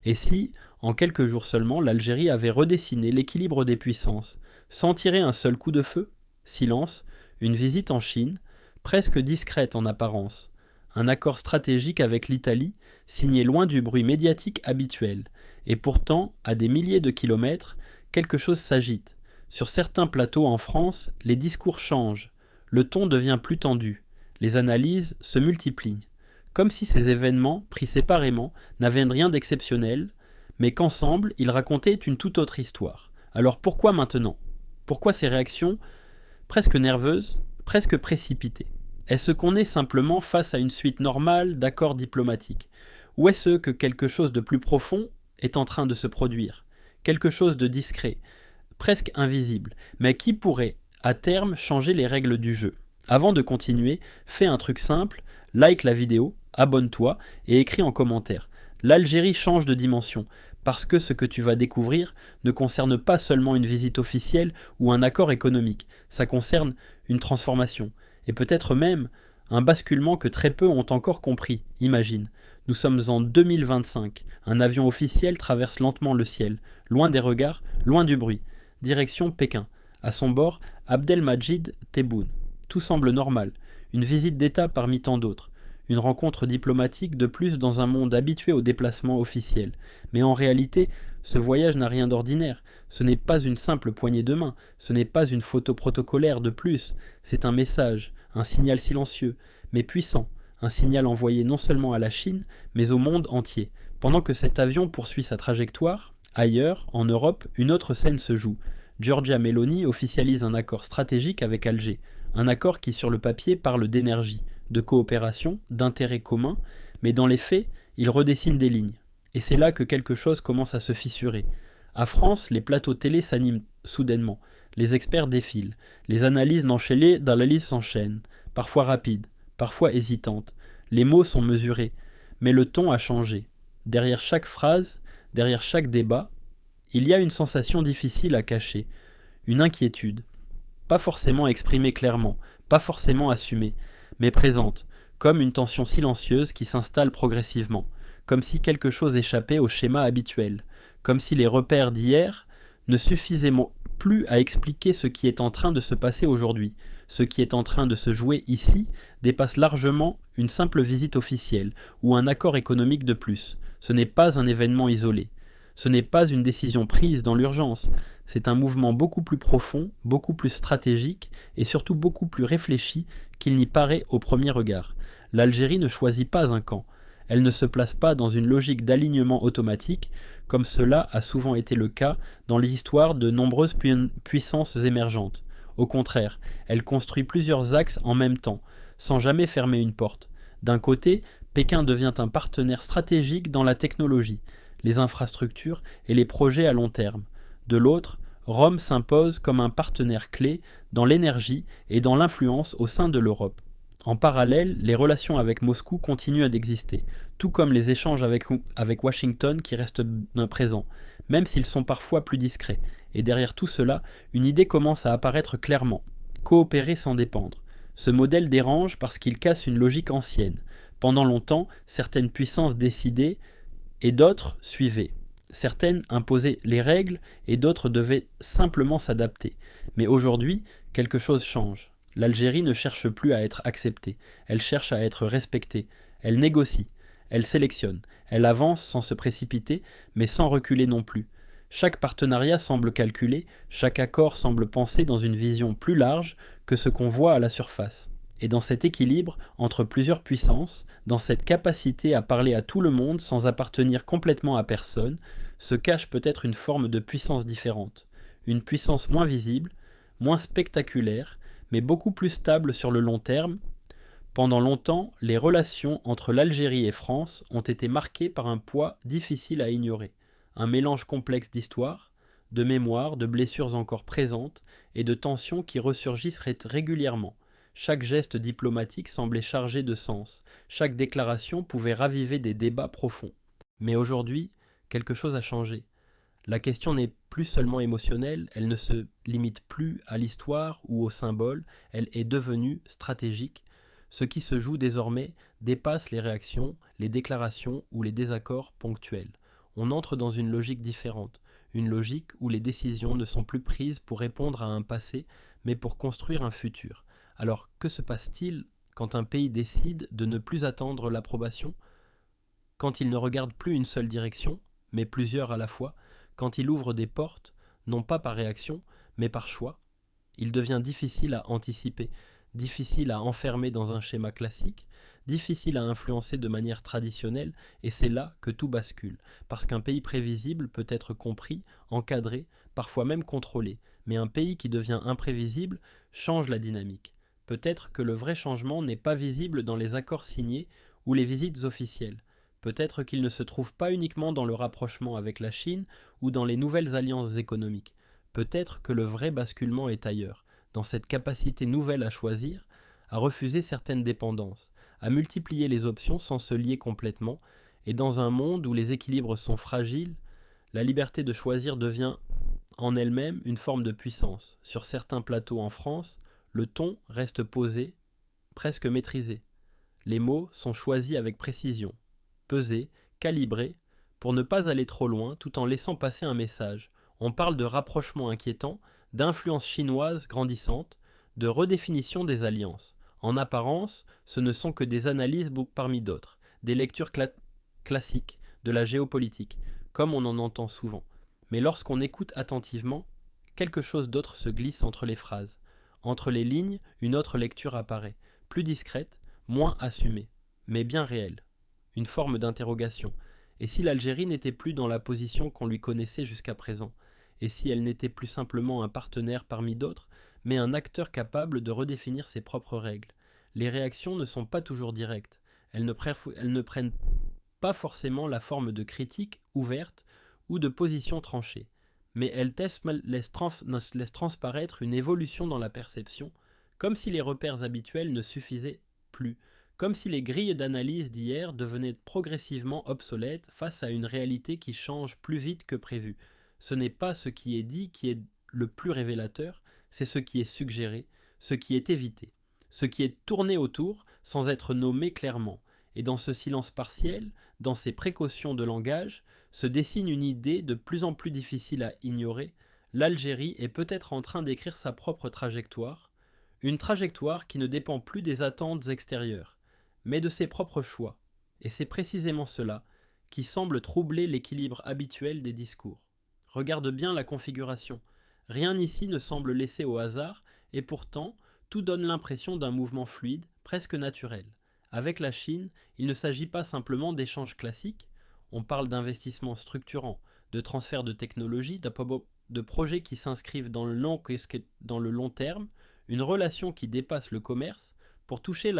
Et si, en quelques jours seulement, l'Algérie avait redessiné l'équilibre des puissances, sans tirer un seul coup de feu? Silence, une visite en Chine, presque discrète en apparence, un accord stratégique avec l'Italie, signé loin du bruit médiatique habituel. Et pourtant, à des milliers de kilomètres, quelque chose s'agite. Sur certains plateaux en France, les discours changent, le ton devient plus tendu, les analyses se multiplient, comme si ces événements, pris séparément, n'avaient rien d'exceptionnel, mais qu'ensemble, ils racontaient une toute autre histoire. Alors pourquoi maintenant? Pourquoi ces réactions presque nerveuses, presque précipitées? Est-ce qu'on est simplement face à une suite normale d'accords diplomatiques? Ou est-ce que quelque chose de plus profond est en train de se produire? Quelque chose de discret, presque invisible, mais qui pourrait, à terme, changer les règles du jeu. Avant de continuer, fais un truc simple, like la vidéo, abonne-toi et écris en commentaire. L'Algérie change de dimension, parce que ce que tu vas découvrir ne concerne pas seulement une visite officielle ou un accord économique, ça concerne une transformation, et peut-être même un basculement que très peu ont encore compris. Imagine, nous sommes en 2025, un avion officiel traverse lentement le ciel, loin des regards, loin du bruit. Direction Pékin. À son bord, Abdelmajid Tebboune. Tout semble normal. Une visite d'État parmi tant d'autres. Une rencontre diplomatique de plus dans un monde habitué aux déplacements officiels. Mais en réalité, ce voyage n'a rien d'ordinaire. Ce n'est pas une simple poignée de main. Ce n'est pas une photo protocolaire de plus. C'est un message, un signal silencieux, mais puissant. Un signal envoyé non seulement à la Chine, mais au monde entier. Pendant que cet avion poursuit sa trajectoire, ailleurs, en Europe, une autre scène se joue. Giorgia Meloni officialise un accord stratégique avec Alger, un accord qui sur le papier parle d'énergie, de coopération, d'intérêts communs, mais dans les faits, il redessine des lignes. Et c'est là que quelque chose commence à se fissurer. À France, les plateaux télé s'animent soudainement, les experts défilent, les analyses s'enchaînent, parfois rapides, parfois hésitantes. Les mots sont mesurés, mais le ton a changé. Derrière chaque phrase, derrière chaque débat, il y a une sensation difficile à cacher, une inquiétude, pas forcément exprimée clairement, pas forcément assumée, mais présente, comme une tension silencieuse qui s'installe progressivement, comme si quelque chose échappait au schéma habituel, comme si les repères d'hier ne suffisaient plus à expliquer ce qui est en train de se passer aujourd'hui. Ce qui est en train de se jouer ici dépasse largement une simple visite officielle ou un accord économique de plus. Ce n'est pas un événement isolé. Ce n'est pas une décision prise dans l'urgence, c'est un mouvement beaucoup plus profond, beaucoup plus stratégique et surtout beaucoup plus réfléchi qu'il n'y paraît au premier regard. L'Algérie ne choisit pas un camp, elle ne se place pas dans une logique d'alignement automatique, comme cela a souvent été le cas dans l'histoire de nombreuses puissances émergentes. Au contraire, elle construit plusieurs axes en même temps, sans jamais fermer une porte. D'un côté, Pékin devient un partenaire stratégique dans la technologie, les infrastructures et les projets à long terme. De l'autre, Rome s'impose comme un partenaire clé dans l'énergie et dans l'influence au sein de l'Europe. En parallèle, les relations avec Moscou continuent d'exister, tout comme les échanges avec Washington qui restent présents, même s'ils sont parfois plus discrets. Et derrière tout cela, une idée commence à apparaître clairement. Coopérer sans dépendre. Ce modèle dérange parce qu'il casse une logique ancienne. Pendant longtemps, certaines puissances décidaient et d'autres suivaient. Certaines imposaient les règles et d'autres devaient simplement s'adapter. Mais aujourd'hui, quelque chose change. L'Algérie ne cherche plus à être acceptée, elle cherche à être respectée. Elle négocie, elle sélectionne, elle avance sans se précipiter, mais sans reculer non plus. Chaque partenariat semble calculé, chaque accord semble pensé dans une vision plus large que ce qu'on voit à la surface. Et dans cet équilibre entre plusieurs puissances, dans cette capacité à parler à tout le monde sans appartenir complètement à personne, se cache peut-être une forme de puissance différente. Une puissance moins visible, moins spectaculaire, mais beaucoup plus stable sur le long terme. Pendant longtemps, les relations entre l'Algérie et France ont été marquées par un poids difficile à ignorer. Un mélange complexe d'histoires, de mémoires, de blessures encore présentes et de tensions qui ressurgissent régulièrement. Chaque geste diplomatique semblait chargé de sens, chaque déclaration pouvait raviver des débats profonds. Mais aujourd'hui, quelque chose a changé. La question n'est plus seulement émotionnelle, elle ne se limite plus à l'histoire ou au symbole, elle est devenue stratégique. Ce qui se joue désormais dépasse les réactions, les déclarations ou les désaccords ponctuels. On entre dans une logique différente, une logique où les décisions ne sont plus prises pour répondre à un passé, mais pour construire un futur. Alors, que se passe-t-il quand un pays décide de ne plus attendre l'approbation, quand il ne regarde plus une seule direction, mais plusieurs à la fois, quand il ouvre des portes, non pas par réaction, mais par choix? Il devient difficile à anticiper, difficile à enfermer dans un schéma classique, difficile à influencer de manière traditionnelle, et c'est là que tout bascule, parce qu'un pays prévisible peut être compris, encadré, parfois même contrôlé, mais un pays qui devient imprévisible change la dynamique. Peut-être que le vrai changement n'est pas visible dans les accords signés ou les visites officielles. Peut-être qu'il ne se trouve pas uniquement dans le rapprochement avec la Chine ou dans les nouvelles alliances économiques. Peut-être que le vrai basculement est ailleurs, dans cette capacité nouvelle à choisir, à refuser certaines dépendances, à multiplier les options sans se lier complètement, et dans un monde où les équilibres sont fragiles, la liberté de choisir devient en elle-même une forme de puissance. Sur certains plateaux en France, le ton reste posé, presque maîtrisé. Les mots sont choisis avec précision, pesés, calibrés, pour ne pas aller trop loin tout en laissant passer un message. On parle de rapprochement inquiétant, d'influence chinoise grandissante, de redéfinition des alliances. En apparence, ce ne sont que des analyses parmi d'autres, des lectures classiques de la géopolitique, comme on en entend souvent. Mais lorsqu'on écoute attentivement, quelque chose d'autre se glisse entre les phrases. Entre les lignes, une autre lecture apparaît, plus discrète, moins assumée, mais bien réelle. Une forme d'interrogation. Et si l'Algérie n'était plus dans la position qu'on lui connaissait jusqu'à présent? Et si elle n'était plus simplement un partenaire parmi d'autres, mais un acteur capable de redéfinir ses propres règles? Les réactions ne sont pas toujours directes. Elles ne prennent pas forcément la forme de critiques ouvertes ou de positions tranchées. Mais elles laissent transparaître une évolution dans la perception, comme si les repères habituels ne suffisaient plus, comme si les grilles d'analyse d'hier devenaient progressivement obsolètes face à une réalité qui change plus vite que prévu. Ce n'est pas ce qui est dit qui est le plus révélateur, c'est ce qui est suggéré, ce qui est évité, ce qui est tourné autour sans être nommé clairement. Et dans ce silence partiel, dans ces précautions de langage, se dessine une idée de plus en plus difficile à ignorer. L'Algérie est peut-être en train d'écrire sa propre trajectoire, une trajectoire qui ne dépend plus des attentes extérieures, mais de ses propres choix. Et c'est précisément cela qui semble troubler l'équilibre habituel des discours. Regarde bien la configuration. Rien ici ne semble laissé au hasard, et pourtant, tout donne l'impression d'un mouvement fluide, presque naturel. Avec la Chine, il ne s'agit pas simplement d'échanges classiques, on parle d'investissements structurants, de transferts de technologies, de projets qui s'inscrivent dans le long terme, une relation qui dépasse le commerce pour toucher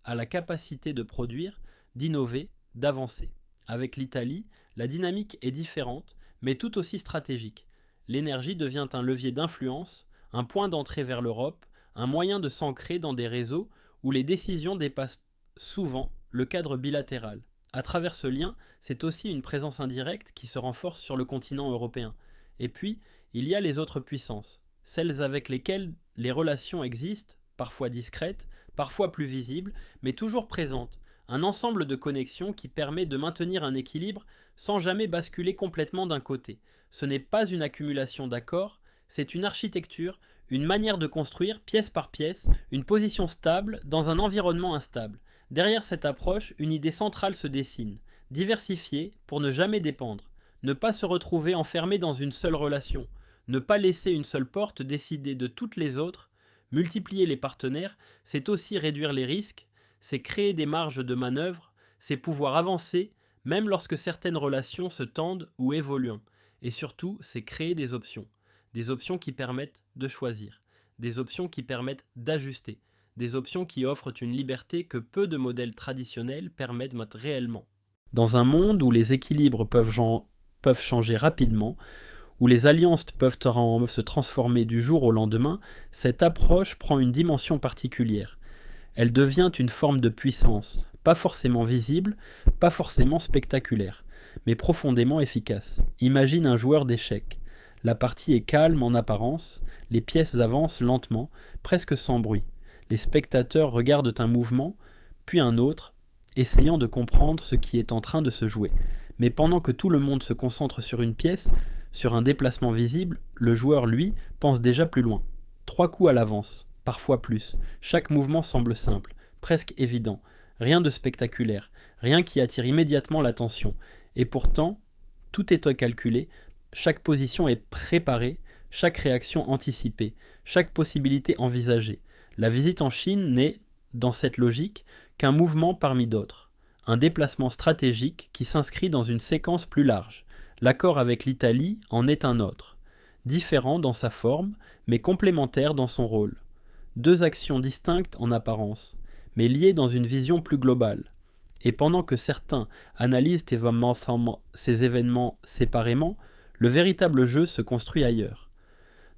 à la capacité de produire, d'innover, d'avancer. Avec l'Italie, la dynamique est différente, mais tout aussi stratégique. L'énergie devient un levier d'influence, un point d'entrée vers l'Europe, un moyen de s'ancrer dans des réseaux où les décisions dépassent souvent le cadre bilatéral. À travers ce lien, c'est aussi une présence indirecte qui se renforce sur le continent européen. Et puis, il y a les autres puissances, celles avec lesquelles les relations existent, parfois discrètes, parfois plus visibles, mais toujours présentes. Un ensemble de connexions qui permet de maintenir un équilibre sans jamais basculer complètement d'un côté. Ce n'est pas une accumulation d'accords, c'est une architecture, une manière de construire, pièce par pièce, une position stable dans un environnement instable. Derrière cette approche, une idée centrale se dessine, diversifier pour ne jamais dépendre, ne pas se retrouver enfermé dans une seule relation, ne pas laisser une seule porte décider de toutes les autres, multiplier les partenaires, c'est aussi réduire les risques, c'est créer des marges de manœuvre, c'est pouvoir avancer, même lorsque certaines relations se tendent ou évoluent. Et surtout, c'est créer des options qui permettent de choisir, des options qui permettent d'ajuster, des options qui offrent une liberté que peu de modèles traditionnels permettent réellement. Dans un monde où les équilibres peuvent changer rapidement, où les alliances peuvent se transformer du jour au lendemain, cette approche prend une dimension particulière. Elle devient une forme de puissance, pas forcément visible, pas forcément spectaculaire, mais profondément efficace. Imagine un joueur d'échecs. La partie est calme en apparence, les pièces avancent lentement, presque sans bruit. Les spectateurs regardent un mouvement, puis un autre, essayant de comprendre ce qui est en train de se jouer. Mais pendant que tout le monde se concentre sur une pièce, sur un déplacement visible, le joueur, lui, pense déjà plus loin. 3 coups à l'avance, parfois plus. Chaque mouvement semble simple, presque évident. Rien de spectaculaire, rien qui attire immédiatement l'attention. Et pourtant, tout est calculé, chaque position est préparée, chaque réaction anticipée, chaque possibilité envisagée. La visite en Chine n'est, dans cette logique, qu'un mouvement parmi d'autres. Un déplacement stratégique qui s'inscrit dans une séquence plus large. L'accord avec l'Italie en est un autre. Différent dans sa forme, mais complémentaire dans son rôle. 2 actions distinctes en apparence, mais liées dans une vision plus globale. Et pendant que certains analysent ces événements séparément, le véritable jeu se construit ailleurs.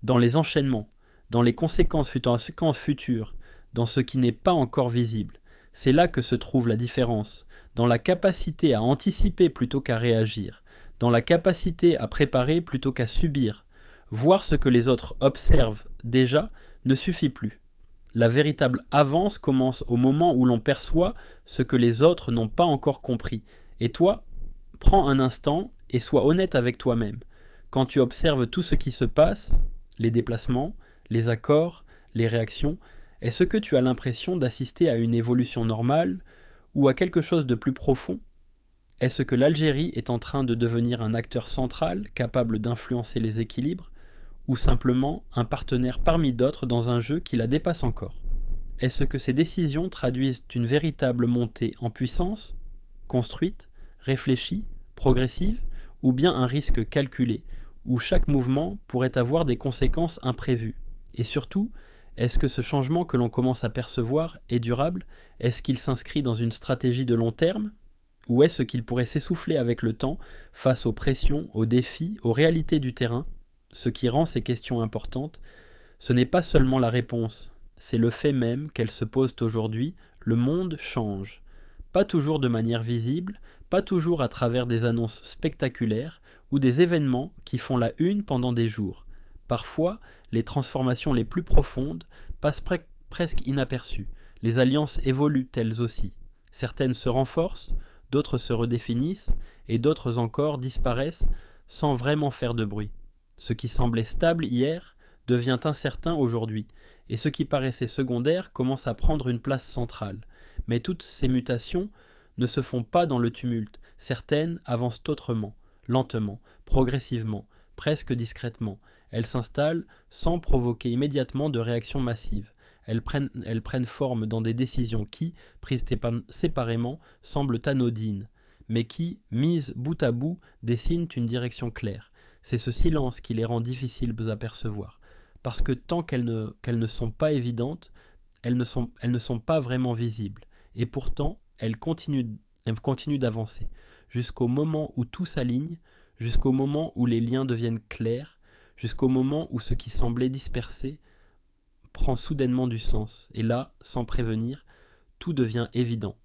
Dans les enchaînements, dans les conséquences futures, dans ce qui n'est pas encore visible. C'est là que se trouve la différence, dans la capacité à anticiper plutôt qu'à réagir, dans la capacité à préparer plutôt qu'à subir. Voir ce que les autres observent déjà ne suffit plus. La véritable avance commence au moment où l'on perçoit ce que les autres n'ont pas encore compris. Et toi, prends un instant et sois honnête avec toi-même. Quand tu observes tout ce qui se passe, les déplacements, les accords, les réactions, est-ce que tu as l'impression d'assister à une évolution normale ou à quelque chose de plus profond? Est-ce que l'Algérie est en train de devenir un acteur central capable d'influencer les équilibres ou simplement un partenaire parmi d'autres dans un jeu qui la dépasse encore? Est-ce que ces décisions traduisent une véritable montée en puissance, construite, réfléchie, progressive, ou bien un risque calculé, où chaque mouvement pourrait avoir des conséquences imprévues? Et surtout, est-ce que ce changement que l'on commence à percevoir est durable? Est-ce qu'il s'inscrit dans une stratégie de long terme? Ou est-ce qu'il pourrait s'essouffler avec le temps face aux pressions, aux défis, aux réalités du terrain? Ce qui rend ces questions importantes, ce n'est pas seulement la réponse, c'est le fait même qu'elles se posent aujourd'hui. Le monde change. Pas toujours de manière visible, pas toujours à travers des annonces spectaculaires ou des événements qui font la une pendant des jours. Parfois, les transformations les plus profondes passent presque inaperçues. Les alliances évoluent elles aussi. Certaines se renforcent, d'autres se redéfinissent, et d'autres encore disparaissent sans vraiment faire de bruit. Ce qui semblait stable hier devient incertain aujourd'hui, et ce qui paraissait secondaire commence à prendre une place centrale. Mais toutes ces mutations ne se font pas dans le tumulte. Certaines avancent autrement, lentement, progressivement, presque discrètement. Elles s'installent sans provoquer immédiatement de réaction massive. Elles prennent forme dans des décisions qui, prises séparément, semblent anodines, mais qui, mises bout à bout, dessinent une direction claire. C'est ce silence qui les rend difficiles à percevoir. Parce que tant qu'elles ne sont pas évidentes, elles ne sont pas vraiment visibles. Et pourtant, elles continuent d'avancer, jusqu'au moment où tout s'aligne, jusqu'au moment où les liens deviennent clairs, jusqu'au moment où ce qui semblait dispersé prend soudainement du sens. Et là, sans prévenir, tout devient évident.